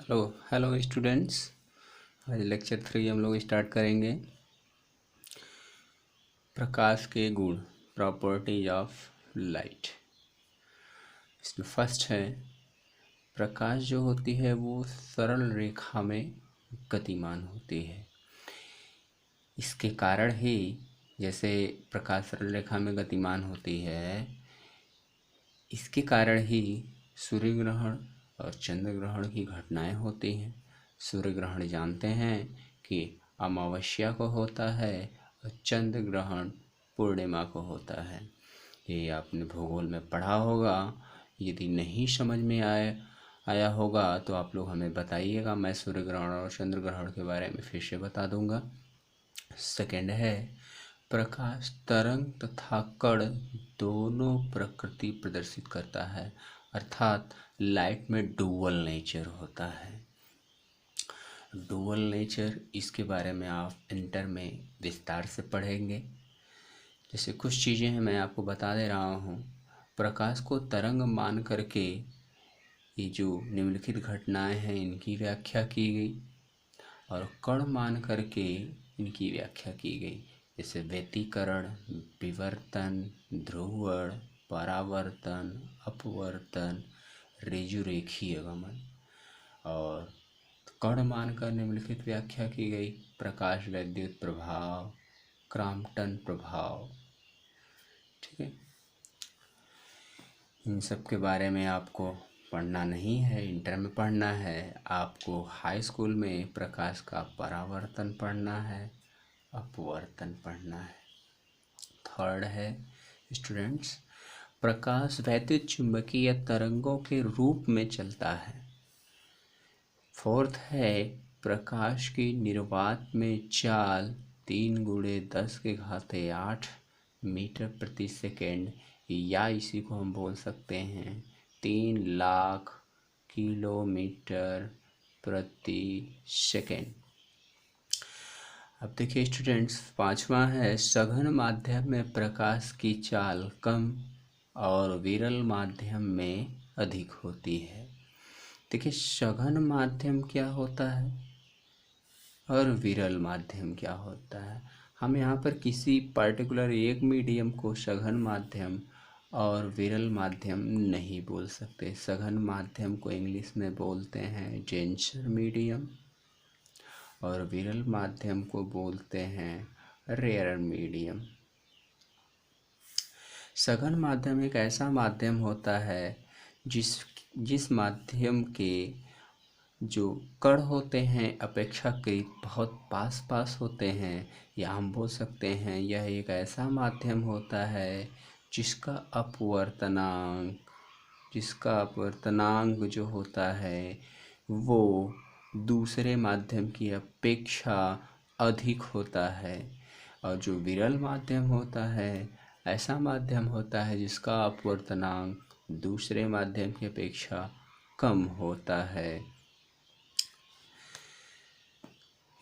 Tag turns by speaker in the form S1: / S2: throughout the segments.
S1: Hello hello students. आज lecture 3 हम लोग स्टार्ट करेंगे। प्रकाश के गुण, प्रॉपर्टीज ऑफ लाइट। इसमें फर्स्ट है, प्रकाश जो होती है वो सरल रेखा में गतिमान होती है। इसके कारण ही, जैसे प्रकाश सरल रेखा में गतिमान होती है, इसके कारण ही सूर्य ग्रहण और चंद्र ग्रहण की घटनाएं होती हैं। सूर्य ग्रहण जानते हैं कि अमावस्या को होता है और चंद्र ग्रहण पूर्णिमा को होता है। ये आपने भूगोल में पढ़ा होगा। यदि नहीं समझ में आया होगा तो आप लोग हमें बताइएगा, मैं सूर्य ग्रहण और चंद्र ग्रहण के बारे में फिर से बता दूंगा। सेकंड है, प्रकाश तरंग तथा कण दोनों प्रकृति प्रदर्शित करता है, अर्थात लाइट में डुअल नेचर होता है। डुअल नेचर, इसके बारे में आप इंटर में विस्तार से पढ़ेंगे। जैसे कुछ चीज़ें हैं, मैं आपको बता दे रहा हूँ। प्रकाश को तरंग मान करके ये जो निम्नलिखित घटनाएं हैं इनकी व्याख्या की गई, और कण मान करके इनकी व्याख्या की गई। जैसे व्यतिकरण, विवर्तन, ध्रुवण, परावर्तन, अपवर्तन, ऋजुरेखीय गमन। और कण मानकर निम्नलिखित व्याख्या की गई, प्रकाश वैद्युत प्रभाव, क्रॉम्पटन प्रभाव। ठीक है, इन सब के बारे में आपको पढ़ना नहीं है, इंटर में पढ़ना है। आपको हाई स्कूल में प्रकाश का परावर्तन पढ़ना है, अपवर्तन पढ़ना है। थर्ड है स्टूडेंट्स, प्रकाश वैद्युत चुंबकीय तरंगों के रूप में चलता है। फोर्थ है, प्रकाश की निर्वात में चाल 3 × 10⁸ मीटर प्रति सेकेंड, या इसी को हम बोल सकते हैं 3 लाख किलोमीटर प्रति सेकेंड। अब देखिए स्टूडेंट्स, पांचवा है, सघन माध्यम में प्रकाश की चाल कम और विरल माध्यम में अधिक होती है। देखिए, सघन माध्यम क्या होता है और विरल माध्यम क्या होता है। हम यहाँ पर किसी पर्टिकुलर एक मीडियम को सघन माध्यम और विरल माध्यम नहीं बोल सकते। सघन माध्यम को इंग्लिश में बोलते हैं डेंसर मीडियम, और विरल माध्यम को बोलते हैं रेयर मीडियम। सघन माध्यम एक ऐसा माध्यम होता है जिस माध्यम के जो कण होते हैं अपेक्षाकृत बहुत पास होते हैं, या हम बोल सकते हैं यह एक ऐसा माध्यम होता है जिसका अपवर्तनांक जो होता है वो दूसरे माध्यम की अपेक्षा अधिक होता है। और जो विरल माध्यम होता है, ऐसा माध्यम होता है जिसका अपवर्तनांक दूसरे माध्यम की अपेक्षा कम होता है।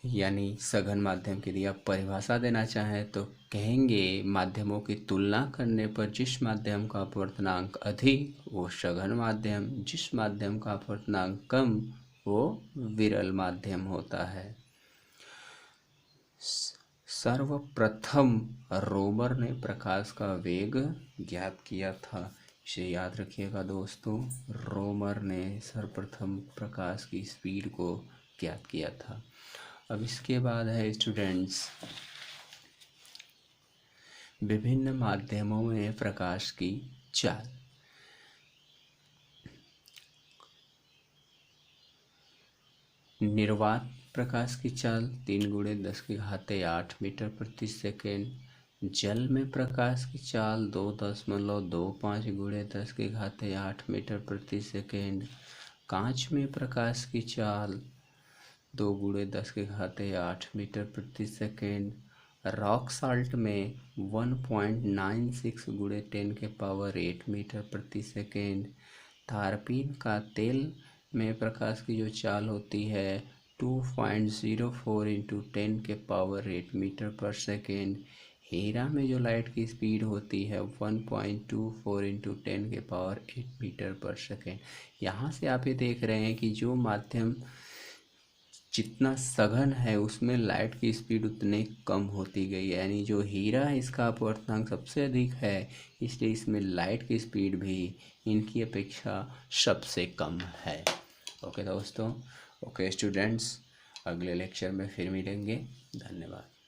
S1: यानी सघन माध्यम के लिए आप परिभाषा देना चाहें तो कहेंगे, माध्यमों की तुलना करने पर जिस माध्यम का अपवर्तनांक अधिक वो सघन माध्यम, जिस माध्यम का अपवर्तनांक कम वो विरल माध्यम होता है। सर्वप्रथम रोमर ने प्रकाश का वेग ज्ञात किया था। इसे याद रखिएगा दोस्तों, रोमर ने सर्वप्रथम प्रकाश की स्पीड को ज्ञात किया था। अब इसके बाद है स्टूडेंट्स, विभिन्न माध्यमों में प्रकाश की चाल। निर्वात प्रकाश की चाल 3 × 10⁸ मीटर प्रति सेकेंड। जल में प्रकाश की चाल 2.25 × 10⁸ मीटर प्रति सेकेंड। कांच में प्रकाश की चाल 2 × 10⁸ मीटर प्रति सेकेंड। रॉक साल्ट में 1.96 × 10⁸ मीटर प्रति सेकेंड। तारपीन का तेल में प्रकाश की जो चाल होती है 2.04 × 10⁸ मीटर पर सेकेंड। हीरा में जो लाइट की स्पीड होती है 1.24 इंटू 10⁸ मीटर पर सेकेंड। यहाँ से आप ये देख रहे हैं कि जो माध्यम जितना सघन है उसमें लाइट की स्पीड उतने कम होती गई है, यानी जो हीरा है इसका अपवर्तनांक सबसे अधिक है, इसलिए इसमें लाइट की स्पीड भी इनकी अपेक्षा सबसे कम है। ओके दोस्तों, ओके स्टूडेंट्स, अगले लेक्चर में फिर मिलेंगे। धन्यवाद।